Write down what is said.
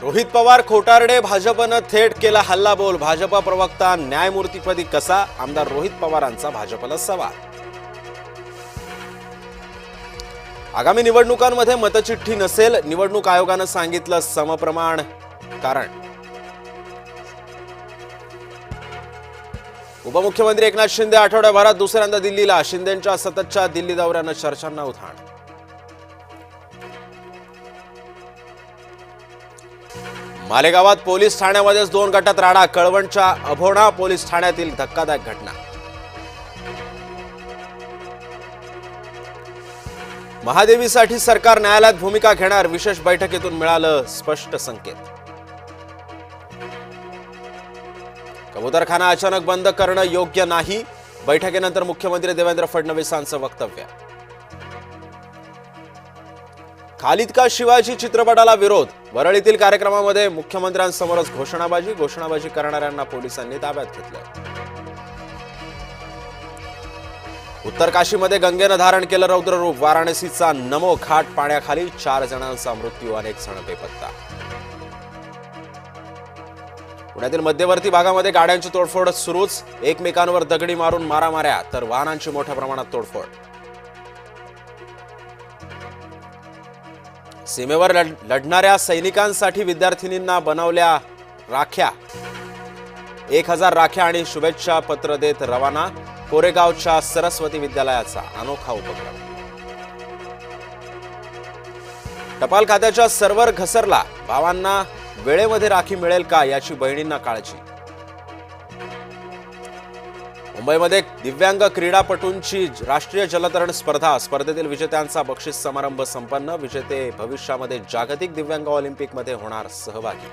रोहित पवार खोटारडे, भाजपनं थेट केला हल्लाबोल. भाजप प्रवक्ता न्यायमूर्तीपदी कसा? आमदार रोहित पवारांचा भाजपला सवाल. आगामी निवडणुकांमध्ये मतचिठ्ठी नसेल, निवडणूक आयोगानं सांगितलं समप्रमाण कारण. उपमुख्यमंत्री एकनाथ शिंदे आठवड्याभरात दुसऱ्यांदा दिल्लीला. शिंदेंच्या सततच्या दिल्ली दौऱ्यानं चर्चांना उधाण. मालेगावात पोलीस ठाण्यामध्येच 2 गटात राडा. कळवणच्या अभोणा पोलीस ठाण्यातील धक्कादायक घटना. महादेवीसाठी सरकार न्यायालयात भूमिका घेणार. विशेष बैठकीतून मिळालं स्पष्ट संकेत. कबूतरखाना अचानक बंद करणं योग्य नाही. बैठकीनंतर मुख्यमंत्री देवेंद्र फडणवीसांचं वक्तव्य. खालिद का शिवाजी चित्रपटाला विरोध. वरळीतील कार्यक्रमामध्ये मुख्यमंत्र्यांसमोरच घोषणाबाजी करणाऱ्यांना पोलिसांनी ताब्यात घेतलं. उत्तर काशीमध्ये गंगेनं धारण केलं रौद्ररूप. वाराणसीचा नमो घाट पाण्याखाली. 4 जणांचा मृत्यू, अनेक जण बेपत्ता. पुण्यातील मध्यवर्ती भागामध्ये गाड्यांची तोडफोड सुरूच. एकमेकांवर दगडी मारून मारामाऱ्या तर वाहनांची मोठ्या प्रमाणात तोडफोड. सीमेवर लढणाऱ्या सैनिकांसाठी विद्यार्थिनींना बनवल्या राख्या. 1000 राख्या आणि शुभेच्छा पत्र देत रवाना. कोरेगावच्या सरस्वती विद्यालयाचा अनोखा उपक्रम. टपाल खात्याच्या सर्व्हर घसरला. भावांना वेळेमध्ये राखी मिळेल का याची बहिणींना काळजी. मुंबईमध्ये दिव्यांग क्रीडापटूंची राष्ट्रीय जलतरण स्पर्धेतील विजेत्यांचा बक्षीस समारंभ संपन्न. विजेते भविष्यामध्ये जागतिक दिव्यांग ऑलिम्पिकमध्ये होणार सहभागी.